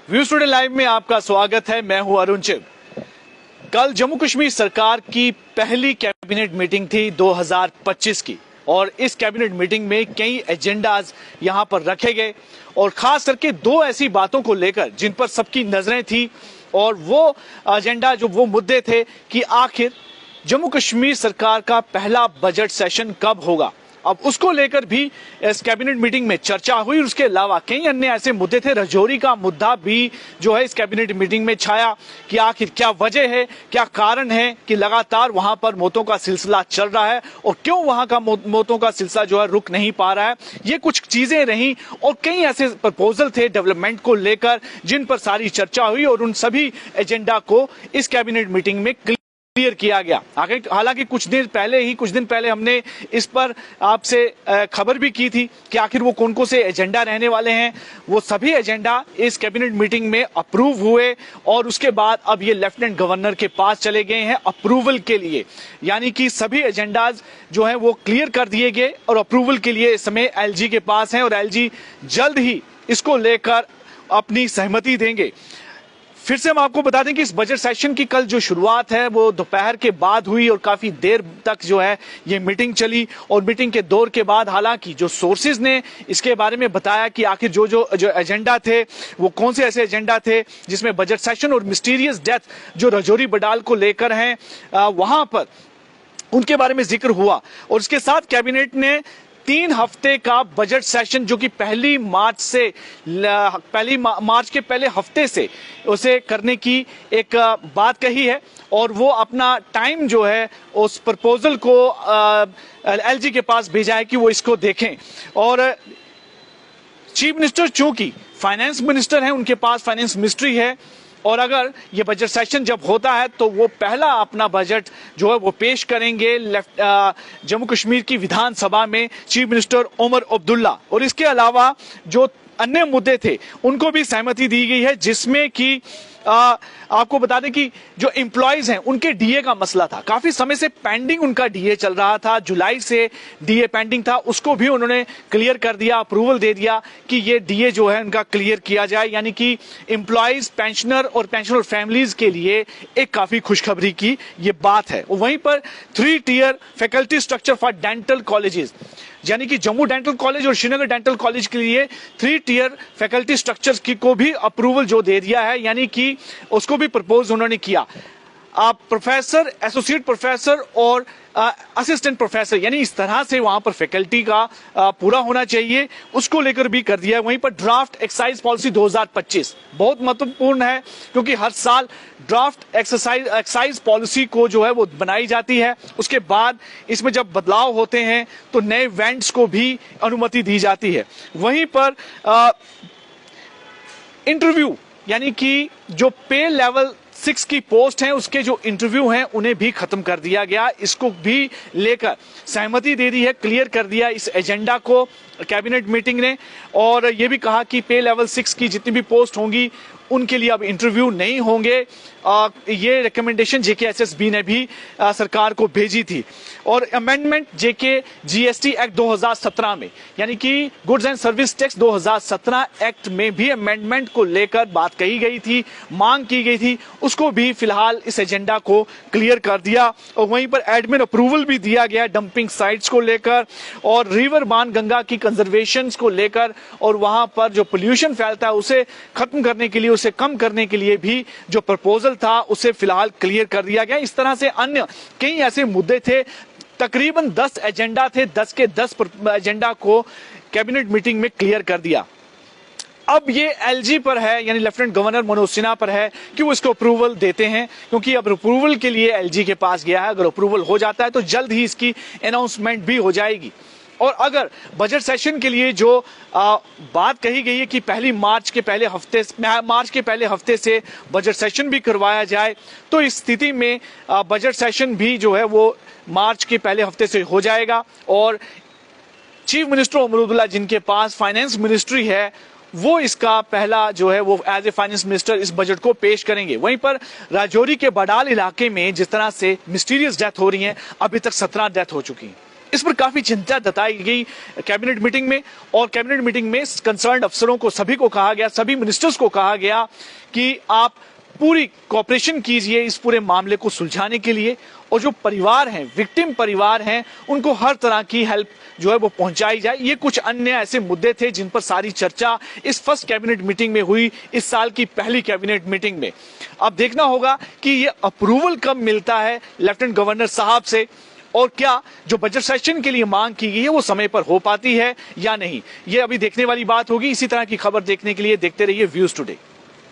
Views today live में आपका स्वागत है। मैं हूं अरुण चिब। कल जम्मू कश्मीर सरकार की पहली कैबिनेट मीटिंग थी 2025 की और इस कैबिनेट मीटिंग में कई एजेंडाज यहां पर रखे गए और खास करके दो ऐसी बातों को लेकर जिन पर सबकी नजरें थी और वो एजेंडा जो वो मुद्दे थे कि आखिर जम्मू कश्मीर सरकार का पहला बजट सेशन कब होगा। अब उसको लेकर भी इस कैबिनेट मीटिंग में चर्चा हुई। उसके अलावा कई अन्य ऐसे मुद्दे थे। राजौरी का मुद्दा भी जो है इस कैबिनेट मीटिंग में छाया कि आखिर क्या वजह है, क्या कारण है कि लगातार वहां पर मौतों का सिलसिला चल रहा है और क्यों वहां का मौतों का सिलसिला जो है रुक नहीं पा रहा है। ये कुछ चीजें रहीं और कई ऐसे प्रपोजल थे डेवलपमेंट को लेकर जिन पर सारी चर्चा हुई और उन सभी एजेंडा को इस कैबिनेट मीटिंग में क्लियर किया गया। हालांकि कुछ दिन पहले हमने इस पर आपसे खबर भी की थी कि आखिर वो कौन कौन से एजेंडा रहने वाले हैं। वो सभी एजेंडा इस कैबिनेट मीटिंग में अप्रूव हुए और उसके बाद अब ये लेफ्टिनेंट गवर्नर के पास चले गए हैं अप्रूवल के लिए। यानी कि सभी एजेंडाज जो हैं वो क्लियर कर दिए गए और अप्रूवल के लिए इस समय एलजी के पास हैं और एलजी जल्द ही इसको लेकर अपनी सहमति देंगे। फिर से हम आपको बता दें कि इस बजट सेशन की कल जो शुरुआत है वो दोपहर के बाद हुई और काफी देर तक जो है ये मीटिंग चली और मीटिंग के दौर के बाद हालांकि जो सोर्सेज ने इसके बारे में बताया कि आखिर जो एजेंडा थे वो कौन से ऐसे एजेंडा थे जिसमें बजट सेशन और मिस्टीरियस डेथ जो राजौरी बडाल को लेकर हैं वहां पर उनके बारे में जिक्र हुआ। और इसके साथ कैबिनेट ने 3 हफ्ते का बजट सेशन जो कि पहली मार्च के पहले हफ्ते से उसे करने की एक बात कही है और वो अपना टाइम जो है उस प्रपोजल को एलजी के पास भेजा है कि वो इसको देखें। और चीफ मिनिस्टर चूंकि फाइनेंस मिनिस्टर हैं, उनके पास फाइनेंस मिनिस्ट्री है और अगर ये बजट सेशन जब होता है तो वो पहला अपना बजट जो है वो पेश करेंगे जम्मू कश्मीर की विधानसभा में चीफ मिनिस्टर ओमर अब्दुल्ला। और इसके अलावा जो अन्य मुद्दे थे उनको भी सहमति दी गई है जिसमें कि आपको बता दें कि जो एम्प्लॉयज हैं उनके डीए का मसला था। काफी समय से पेंडिंग उनका डीए चल रहा था, जुलाई से डीए पेंडिंग था, उसको भी उन्होंने क्लियर कर दिया, अप्रूवल दे दिया कि ये डीए जो है उनका क्लियर किया जाए। यानी कि एम्प्लॉयज, पेंशनर और पेंशनर फैमिलीज के लिए एक काफी खुशखबरी की ये बात है। वहीं पर 3 tier faculty structure for dental colleges यानी कि जम्मू डेंटल कॉलेज और श्रीनगर डेंटल कॉलेज के लिए 3 टियर फैकल्टी स्ट्रक्चर्स की को भी अप्रूवल जो दे दिया है। यानी कि उसको भी प्रपोज उन्होंने किया। प्रोफेसर, एसोसिएट प्रोफेसर और असिस्टेंट प्रोफेसर यानी इस तरह से वहां पर फैकल्टी का पूरा होना चाहिए, उसको लेकर भी कर दिया है। वहीं पर ड्राफ्ट एक्साइज पॉलिसी 2025 बहुत महत्वपूर्ण है क्योंकि हर साल ड्राफ्ट एक्साइज पॉलिसी को जो है वो बनाई जाती है। उसके बाद इसमें जब बदलाव होते हैं तो नए वेंट्स को भी अनुमति दी जाती है। वहीं पर इंटरव्यू यानी कि जो पे लेवल 6 की पोस्ट हैं उसके जो इंटरव्यू हैं उन्हें भी खत्म कर दिया गया। इसको भी लेकर सहमति दे दी है, क्लियर कर दिया इस एजेंडा को कैबिनेट मीटिंग ने। और ये भी कहा कि पे लेवल 6 की जितनी भी पोस्ट होंगी उनके लिए अब इंटरव्यू नहीं होंगे। ये रिकमेंडेशन जेकेएसएसबी ने भी सरकार को भेजी थी। और अमेंडमेंट जेके जीएसटी एक्ट 2017 में यानी कि goods and service tax 2017 act में भी अमेंडमेंट को लेकर बात कही गई थी, मांग की गई थी, उसको भी फिलहाल इस एजेंडा को क्लियर कर दिया। और वहीं पर एडमिन अप्रूवल भी दिया गया डंपिंग साइट्स को लेकर और रिवर बाण गंगा की कंजर्वेशन को लेकर और वहां पर जो पोल्यूशन फैलता है उसे खत्म करने के लिए, उसे कम करने के लिए भी जो प्रपोजल था उसे फिलहाल क्लियर कर दिया गया। इस तरह से अन्य कई ऐसे मुद्दे थे, तकरीबन 10 एजेंडा थे, 10 के 10 एजेंडा को कैबिनेट मीटिंग में क्लियर कर दिया। अब ये एलजी पर है यानी लेफ्टिनेंट गवर्नर मनोज सिन्हा पर है कि वो इसको अप्रूवल देते हैं क्योंकि अब अप्रूवल के लिए एलजी के पास गया है। अगर अप्रूवल हो जाता है तो जल्द ही इसकी अनाउंसमेंट भी हो जाएगी। और अगर बजट सेशन के लिए जो बात कही गई है कि मार्च के पहले हफ्ते से बजट सेशन भी करवाया जाए तो इस स्थिति में बजट सेशन भी जो है वो मार्च के पहले हफ्ते से हो जाएगा। और चीफ मिनिस्टर ओमर अब्दुल्ला जिनके पास फाइनेंस मिनिस्ट्री है वो इसका पहला जो है वो एज ए फाइनेंस मिनिस्टर इस बजट को पेश करेंगे। वहीं पर राजौरी के बडाल इलाके में जिस तरह से मिस्टीरियस डेथ हो रही है, अभी तक 17 डेथ हो चुकी है। इस पर काफी चिंता जताई गई कैबिनेट मीटिंग में। और कैबिनेट मीटिंग में कंसर्न्ड अफसरों को, सभी को कहा गया, सभी मिनिस्टर्स को कहा गया कि आप पूरी कोऑपरेशन कीजिए इस पूरे मामले को सुलझाने के लिए, और जो परिवार हैं, विक्टिम परिवार हैं, उनको हर तरह की हेल्प जो है वो पहुंचाई जाए। ये कुछ अन्य ऐसे मुद्दे थे जिन पर सारी चर्चा इस फर्स्ट कैबिनेट मीटिंग में हुई, इस साल की पहली कैबिनेट मीटिंग में। अब देखना होगा कि ये अप्रूवल कब मिलता है लेफ्टिनेंट गवर्नर साहब से, और क्या जो बजट सेशन के लिए मांग की गई है वो समय पर हो पाती है या नहीं, ये अभी देखने वाली बात होगी। इसी तरह की खबर देखने के लिए देखते रहिए व्यूज टुडे।